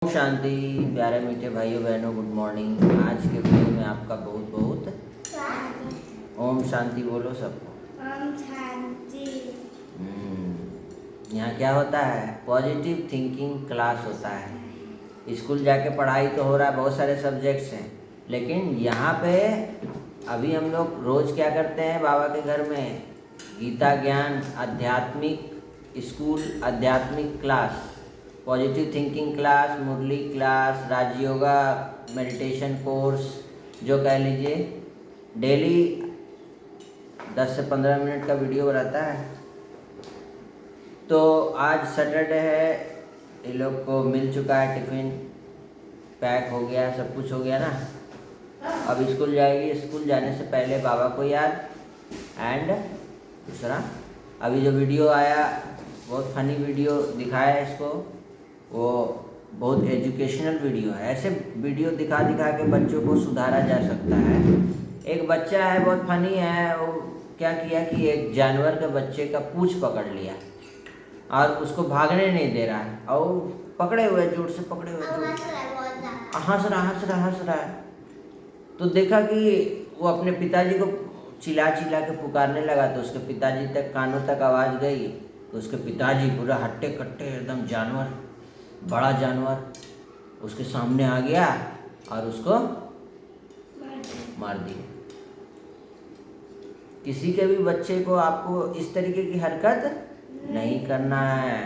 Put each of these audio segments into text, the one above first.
ओम शांति। प्यारे मीठे भाइयों बहनों, गुड मॉर्निंग। आज के वीडियो में आपका बहुत बहुत स्वागत। ओम शांति बोलो सबको। ओम शांति। यहाँ क्या होता है? पॉजिटिव थिंकिंग क्लास होता है। स्कूल जाके पढ़ाई तो हो रहा है, बहुत सारे सब्जेक्ट्स हैं, लेकिन यहाँ पे अभी हम लोग रोज़ क्या करते हैं? बाबा के घर में गीता ज्ञान आध्यात्मिक स्कूल, आध्यात्मिक क्लास, पॉजिटिव थिंकिंग क्लास, मुरली क्लास, राजयोगा मेडिटेशन कोर्स, जो कह लीजिए, डेली 10 से 15 मिनट का वीडियो रहता है। तो आज सैटरडे है, ये लोग को मिल चुका है, टिफ़िन पैक हो गया, सब कुछ हो गया ना। अब स्कूल जाएगी। स्कूल जाने से पहले बाबा को याद। एंड दूसरा, अभी जो वीडियो आया, बहुत फनी वीडियो दिखाया है इसको, वो बहुत एजुकेशनल वीडियो है। ऐसे वीडियो दिखा दिखा के बच्चों को सुधारा जा सकता है। एक बच्चा है, बहुत फनी है, वो क्या किया कि एक जानवर के बच्चे का पूंछ पकड़ लिया और उसको भागने नहीं दे रहा है, और पकड़े हुए, जोर से पकड़े हुए, हंस रहा है। तो देखा कि वो अपने पिताजी को चिल्ला चिल्ला के पुकारने लगा, तो उसके पिताजी तक, कानों तक आवाज़ गई। तो उसके पिताजी पूरा हट्टे कट्टे एकदम जानवर, बड़ा जानवर उसके सामने आ गया और उसको मार दिया। किसी के भी बच्चे को आपको इस तरीके की हरकत नहीं करना है।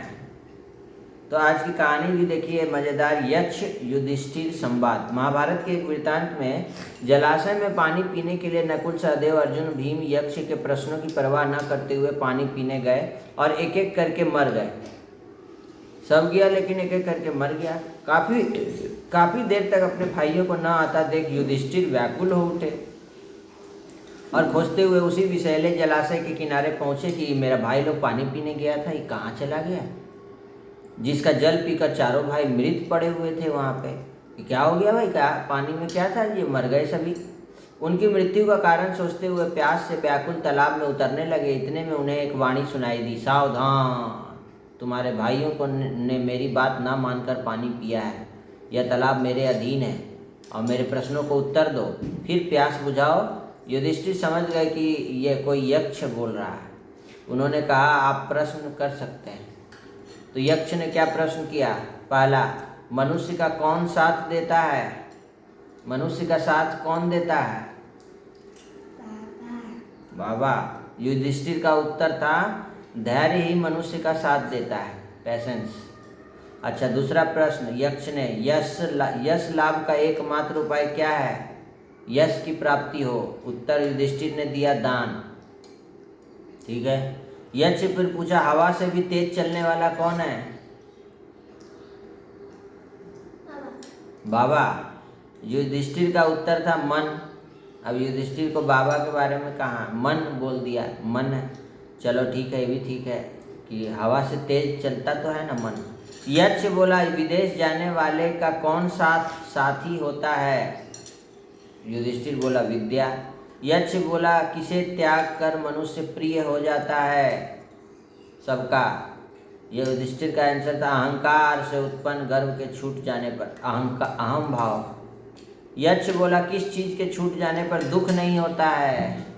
तो आज की कहानी भी देखिए, मज़ेदार। यक्ष युधिष्ठिर संवाद। महाभारत के एक वृत्तांत में जलाशय में पानी पीने के लिए नकुल, सहदेव, अर्जुन, भीम यक्ष के प्रश्नों की परवाह न करते हुए पानी पीने गए और एक एक करके मर गए। सब गया, लेकिन एक एक करके मर गया। काफ़ी देर तक अपने भाइयों को न आता देख युधिष्ठिर व्याकुल हो उठे और खोजते हुए उसी विषैले जलाशय के किनारे पहुँचे कि मेरा भाई लोग पानी पीने गया था, ये कहाँ चला गया, जिसका जल पीकर चारों भाई मृत पड़े हुए थे वहाँ पे। कि क्या हो गया भाई, क्या पानी में क्या था, ये मर गए सभी। उनकी मृत्यु का कारण सोचते हुए प्यास से व्याकुल तालाब में उतरने लगे। इतने में उन्हें एक वाणी सुनाई दी, सावधान, तुम्हारे भाइयों को ने मेरी बात ना मानकर पानी पिया है। यह तालाब मेरे अधीन है और मेरे प्रश्नों को उत्तर दो, फिर प्यास बुझाओ। युधिष्ठिर समझ गए कि यह कोई यक्ष बोल रहा है। उन्होंने कहा, आप प्रश्न कर सकते हैं। तो यक्ष ने क्या प्रश्न किया? पहला, मनुष्य का कौन साथ देता है? मनुष्य का साथ कौन देता है? बाबा। युधिष्ठिर का उत्तर था, धैर्य ही मनुष्य का साथ देता है, पैसेंस। अच्छा, दूसरा प्रश्न यक्ष ने, यश लाभ का एकमात्र उपाय क्या है? यश की प्राप्ति हो। उत्तर युधिष्ठिर ने दिया, दान। ठीक है। यक्ष फिर पूछा, हवा से भी तेज चलने वाला कौन है? बाबा। युधिष्ठिर का उत्तर था, मन। अब युधिष्ठिर को बाबा के बारे में कहा, मन बोल दिया, मन है। चलो ठीक है, ये भी ठीक है कि हवा से तेज चलता तो है ना मन। यक्ष बोला, विदेश जाने वाले का कौन साथी होता है? युधिष्ठिर बोला, विद्या। यक्ष बोला, किसे त्याग कर मनुष्य प्रिय हो जाता है? सबका। यह युधिष्ठिर का आंसर था, अहंकार से उत्पन्न गर्व के छूट जाने पर, अहम भाव। यक्ष बोला, किस चीज के छूट जाने पर दुख नहीं होता है?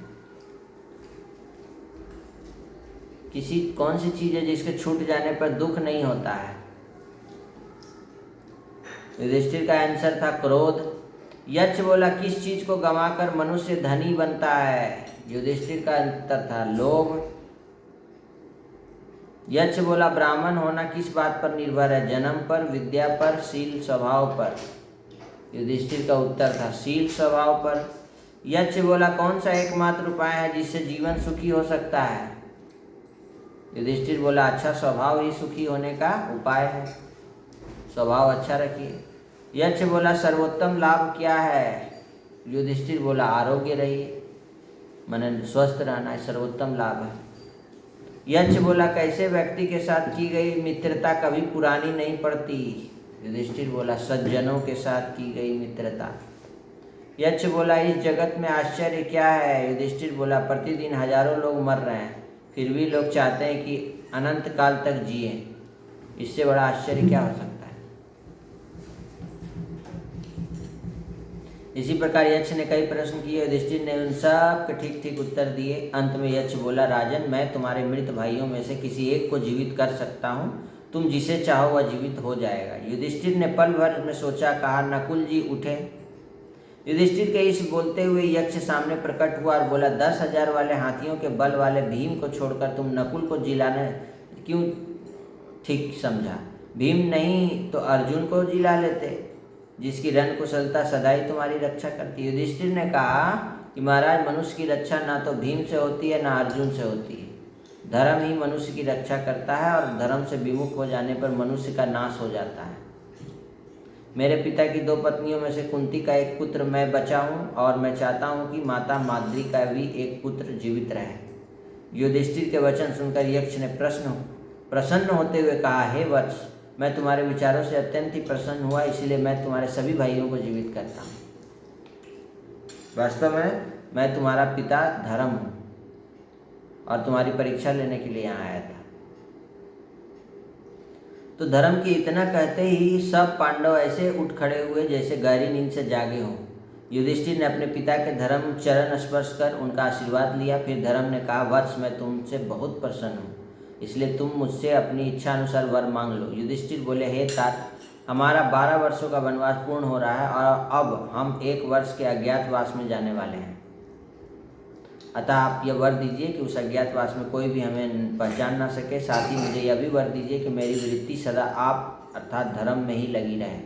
कौन सी चीज है जिसके छूट जाने पर दुख नहीं होता है? युधिष्ठिर का आंसर था, क्रोध। यक्ष बोला, किस चीज को गंवाकर मनुष्य धनी बनता है? युधिष्ठिर का उत्तर था, लोभ। यक्ष बोला, ब्राह्मण होना किस बात पर निर्भर है? जन्म पर, विद्या पर, शील स्वभाव पर? युधिष्ठिर का उत्तर था, शील स्वभाव पर। यक्ष बोला, कौन सा एकमात्र उपाय है जिससे जीवन सुखी हो सकता है? युधिष्ठिर बोला, अच्छा स्वभाव ही सुखी होने का उपाय है, स्वभाव अच्छा रखिए। यक्ष बोला, सर्वोत्तम लाभ क्या है? युधिष्ठिर बोला, आरोग्य रहिए, मन स्वस्थ रहना है, सर्वोत्तम लाभ है। यक्ष बोला, कैसे व्यक्ति के साथ की गई मित्रता कभी पुरानी नहीं पड़ती? युधिष्ठिर बोला, सज्जनों के साथ की गई मित्रता। यक्ष बोला, इस जगत में आश्चर्य क्या है? युधिष्ठिर बोला, प्रतिदिन हजारों लोग मर रहे हैं, फिर भी लोग चाहते हैं कि अनंत काल तक जिए, इससे बड़ा आश्चर्य क्या हो सकता है? इसी प्रकार यक्ष ने कई प्रश्न किए। युधिष्ठिर ने उन सब के ठीक ठीक उत्तर दिए। अंत में यक्ष बोला, राजन, मैं तुम्हारे मृत भाइयों में से किसी एक को जीवित कर सकता हूँ। तुम जिसे चाहो वह जीवित हो जाएगा। युधिष्ठिर ने पल भर में सोचा, कहा, नकुल जी उठे। युधिष्ठिर के इस बोलते हुए यक्ष सामने प्रकट हुआ और बोला, 10,000 वाले हाथियों के बल वाले भीम को छोड़कर तुम नकुल को जिलाने क्यों ठीक समझा? भीम नहीं तो अर्जुन को जिला लेते, जिसकी रण कुशलता सदा ही तुम्हारी रक्षा करती है। युधिष्ठिर ने कहा कि महाराज, मनुष्य की रक्षा ना तो भीम से होती है ना अर्जुन से होती है। धर्म ही मनुष्य की रक्षा करता है और धर्म से विमुख हो जाने पर मनुष्य का नाश हो जाता है। मेरे पिता की 2 पत्नियों में से कुंती का एक पुत्र मैं बचा हूँ और मैं चाहता हूँ कि माता माद्री का भी एक पुत्र जीवित रहे। युधिष्ठिर के वचन सुनकर यक्ष ने प्रसन्न होते हुए कहा, हे वत्स, मैं तुम्हारे विचारों से अत्यंत ही प्रसन्न हुआ, इसलिए मैं तुम्हारे सभी भाइयों को जीवित करता हूँ। वास्तव में मैं तुम्हारा पिता धर्म हूँ और तुम्हारी परीक्षा लेने के लिए यहाँ आया था। तो धर्म की इतना कहते ही सब पांडव ऐसे उठ खड़े हुए जैसे गहरी नींद से जागे हों। युधिष्ठिर ने अपने पिता के धर्म चरण स्पर्श कर उनका आशीर्वाद लिया। फिर धर्म ने कहा, वत्स, मैं तुमसे बहुत प्रसन्न हूँ, इसलिए तुम मुझसे अपनी इच्छा अनुसार वर मांग लो। युधिष्ठिर बोले, हे तात, हमारा 12 वर्षों का वनवास पूर्ण हो रहा है और अब हम 1 वर्ष के अज्ञातवास में जाने वाले हैं। अतः आप यह वर दीजिए कि उस अज्ञातवास में कोई भी हमें पहचान ना सके। साथ ही मुझे यह भी वर दीजिए कि मेरी वृत्ति सदा आप अर्थात धर्म में ही लगी रहे।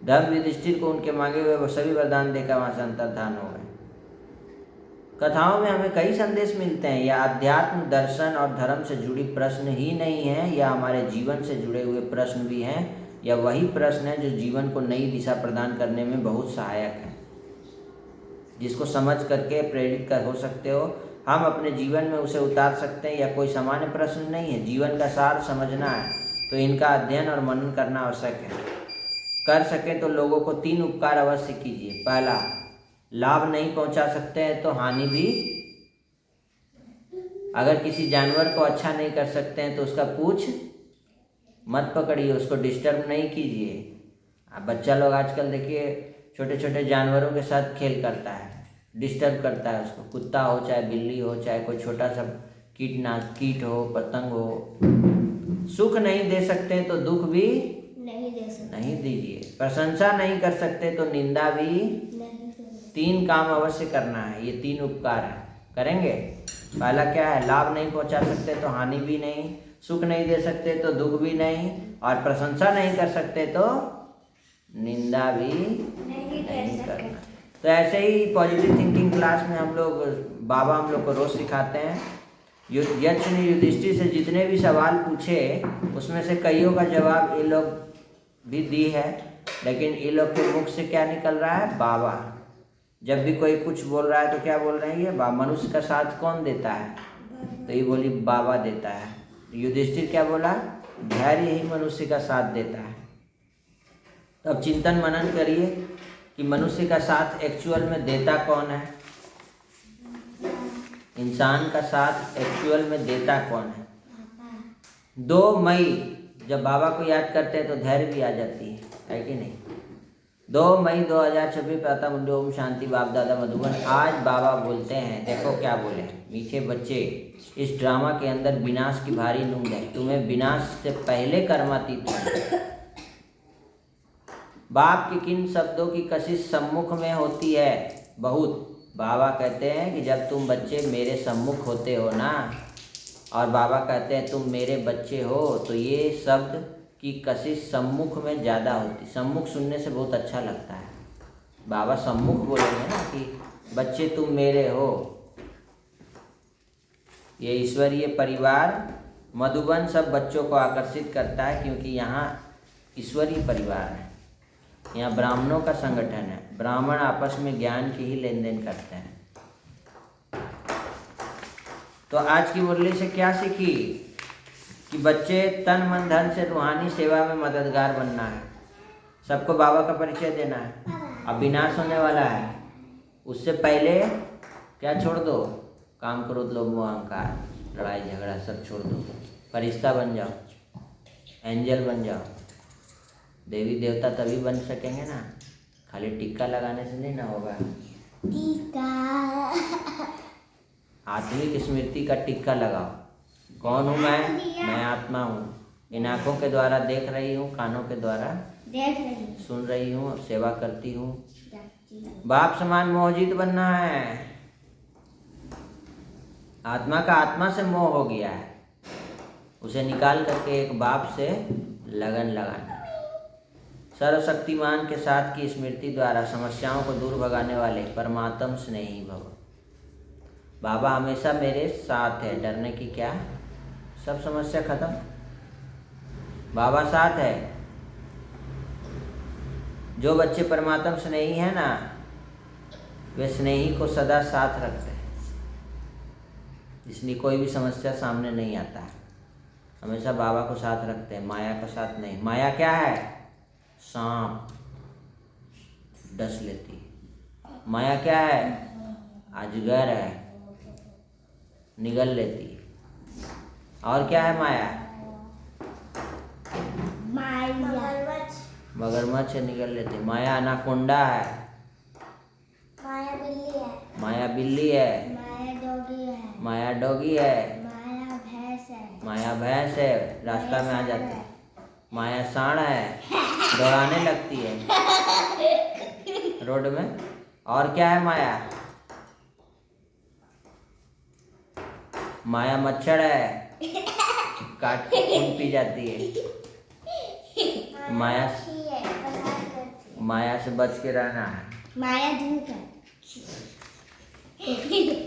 धर्म युधिष्ठिर को उनके मांगे हुए सभी वरदान देकर वहाँ से अंतर्धान हो गए। कथाओं में हमें कई संदेश मिलते हैं। यह अध्यात्म, दर्शन और धर्म से जुड़ी प्रश्न ही नहीं है, यह हमारे जीवन से जुड़े हुए प्रश्न भी हैं। यह वही प्रश्न है जो जीवन को नई दिशा प्रदान करने में बहुत सहायक है, जिसको समझ करके प्रेरित कर हो सकते हो। हम अपने जीवन में उसे उतार सकते हैं। यह कोई सामान्य प्रश्न नहीं है। जीवन का सार समझना है तो इनका अध्ययन और मनन करना आवश्यक है। कर सके तो लोगों को 3 उपकार अवश्य कीजिए। पहला, लाभ नहीं पहुंचा सकते हैं तो हानि भी। अगर किसी जानवर को अच्छा नहीं कर सकते हैं तो उसका पूछ मत पकड़िए, उसको डिस्टर्ब नहीं कीजिए। अब बच्चा लोग आजकल देखिए छोटे छोटे जानवरों के साथ खेल करता है, डिस्टर्ब करता है उसको। कुत्ता हो, चाहे बिल्ली हो, चाहे कोई छोटा सा कीट हो, पतंग हो। सुख नहीं दे सकते तो दुख भी नहीं दीजिए। प्रशंसा नहीं कर सकते तो निंदा भी नहीं। 3 काम अवश्य करना है। ये 3 उपकार है, करेंगे। पहला क्या है? लाभ नहीं पहुंचा सकते तो हानि भी नहीं, सुख नहीं दे सकते तो दुख भी नहीं, और प्रशंसा नहीं कर सकते तो निंदा भी नहीं करना। तो ऐसे ही पॉजिटिव थिंकिंग क्लास में बाबा हम लोग को रोज सिखाते हैं। यक्ष ने युधिष्ठिर से जितने भी सवाल पूछे उसमें से कईयों का जवाब ये लोग भी दी है, लेकिन ये लोग के मुख से क्या निकल रहा है? बाबा। जब भी कोई कुछ बोल रहा है तो क्या बोल रहे हैं? ये मनुष्य का साथ कौन देता है? तो ये बोली बाबा देता है। युधिष्ठिर क्या बोला? धैर्य ही मनुष्य का साथ देता है। तो अब चिंतन मनन करिए कि मनुष्य का साथ एक्चुअल में देता कौन है? इंसान का साथ एक्चुअल में देता कौन है? 2 मई जब बाबा को याद करते हैं तो धैर्य भी आ जाती है कि नहीं? 2 मई 2026 प्रातः मुंडे ओम शांति बाप दादा मधुबन। आज बाबा बोलते हैं, देखो क्या बोले, मीठे बच्चे, इस ड्रामा के अंदर विनाश की भारी नूंद है, तुम्हें विनाश से पहले कर्मातीत होना। बाप के किन शब्दों की कशिश सम्मुख में होती है? बहुत। बाबा कहते हैं कि जब तुम बच्चे मेरे सम्मुख होते हो ना, और बाबा कहते हैं तुम मेरे बच्चे हो, तो ये शब्द की कशिश सम्मुख में ज़्यादा होती। सम्मुख सुनने से बहुत अच्छा लगता है। बाबा सम्मुख बोलेंगे ना कि बच्चे तुम मेरे हो। ये ईश्वरीय परिवार मधुबन सब बच्चों को आकर्षित करता है, क्योंकि यहाँ ईश्वरीय परिवार है। यहाँ ब्राह्मणों का संगठन है। ब्राह्मण आपस में ज्ञान की ही लेन देन करते हैं। तो आज की मुरली से क्या सीखी? कि बच्चे तन मन धन से रूहानी सेवा में मददगार बनना है, सबको बाबा का परिचय देना है। अब विनाश होने वाला है, उससे पहले क्या छोड़ दो? काम, क्रोध, लोभ, मोह, अहंकार, लड़ाई झगड़ा सब छोड़ दो। फरिश्ता बन जाओ, एंजल बन जाओ। देवी देवता तभी बन सकेंगे ना, खाली टिक्का लगाने से नहीं ना होगा, टीका। आत्मिक स्मृति का टिक्का लगाओ। कौन हूँ मैं आत्मा हूँ। इन आँखों के द्वारा देख रही हूँ, कानों के द्वारा देख रही हूँ, सुन रही हूँ, सेवा करती हूँ। देखती हूँ। बाप समान मोहजित बनना है। आत्मा का आत्मा से मोह हो गया है, उसे निकाल करके एक बाप से लगन लगाना। सर्वशक्तिमान के साथ की स्मृति द्वारा समस्याओं को दूर भगाने वाले परमात्म स्नेही भव। बाबा हमेशा मेरे साथ है, डरने की क्या, सब समस्या खत्म। बाबा साथ है। जो बच्चे परमात्म स्नेही है ना, वे स्नेही को सदा साथ रखते हैं, इसलिए कोई भी समस्या सामने नहीं आता है। हमेशा बाबा को साथ रखते हैं, माया का साथ नहीं। माया क्या है? सांप डस लेती है। माया क्या है? अजगर है, निगल लेती है। और क्या है माया? मगरमच्छ निगल लेती है। माया अनाकोंडा है। माया बिल्ली है। माया बिल्ली है। माया डॉगी है। माया डॉगी है। माया भैंस है। माया भैंस है, रास्ता में आ जाती है। माया सांड है, दौड़ाने लगती है रोड में। और क्या है माया? माया मच्छर है, काट के खून पी जाती है। माया माया से बच के रहना है। माया धूप है।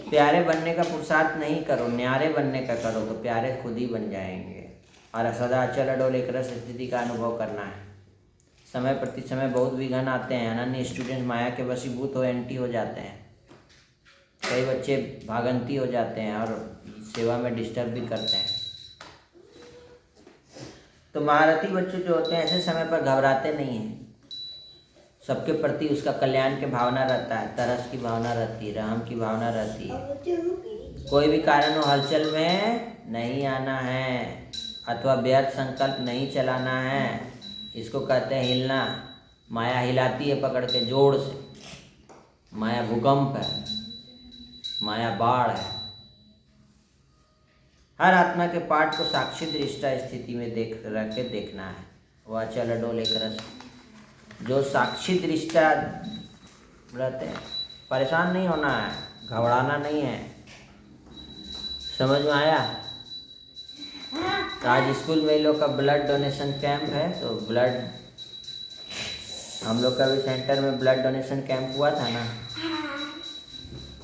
प्यारे बनने का पुरुषार्थ नहीं करो, न्यारे बनने का करो तो प्यारे खुद ही बन जाएंगे। और सदा अचल अडोल एक रस स्थिति का अनुभव करना है। समय प्रति समय बहुत विघ्न आते हैं, अनन्य स्टूडेंट माया के वशीभूत हो एंटी हो जाते हैं। कई बच्चे भागंती हो जाते हैं और सेवा में डिस्टर्ब भी करते हैं। तो महारथी बच्चे जो होते हैं ऐसे समय पर घबराते नहीं हैं। सबके प्रति उसका कल्याण की भावना रहता है, तरस की भावना रहती है, रहम की भावना रहती है। कोई भी कारण हो हलचल में नहीं आना है अथवा व्यर्थ संकल्प नहीं चलाना है। इसको कहते हैं हिलना। माया हिलाती है पकड़ के जोड़ से। माया भूकंप है, माया बाढ़ है। हर आत्मा के पाठ को साक्षी दृष्टा स्थिति में रख के देखना है। वह अचल अडोल एक रस, जो साक्षी दृष्टा रहते हैं। परेशान नहीं होना है, घबराना नहीं है। समझ में आया? तो आज स्कूल में लोग का ब्लड डोनेशन कैंप है, तो ब्लड हम लोग का भी सेंटर में ब्लड डोनेशन कैंप हुआ था ना।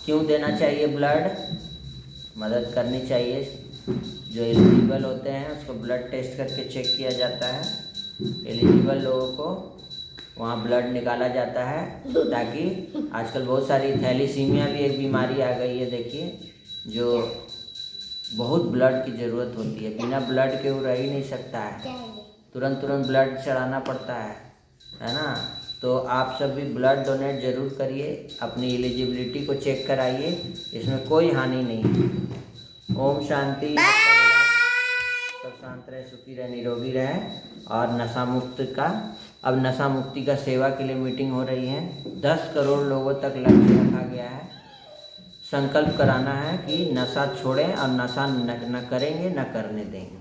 क्यों देना चाहिए ब्लड? मदद करनी चाहिए। जो एलिजिबल होते हैं उसको ब्लड टेस्ट करके चेक किया जाता है। एलिजिबल लोगों को वहाँ ब्लड निकाला जाता है, ताकि आजकल बहुत सारी थैलीसीमिया भी एक बीमारी आ गई है, देखिए, जो बहुत ब्लड की ज़रूरत होती है। बिना ब्लड के वो रह ही नहीं सकता है, तुरंत ब्लड चढ़ाना पड़ता है ना। तो आप सब भी ब्लड डोनेट ज़रूर करिए, अपनी एलिजिबिलिटी को चेक कराइए, इसमें कोई हानि नहीं। ओम शांति। सब शांत रहे, सुखी रहे, निरोगी रहे। और नशा मुक्त का, अब नशा मुक्ति का सेवा के लिए मीटिंग हो रही है। 10 करोड़ लोगों तक लक्ष्य रखा गया है। संकल्प कराना है कि नशा छोड़ें और नशा न करेंगे, न करने देंगे।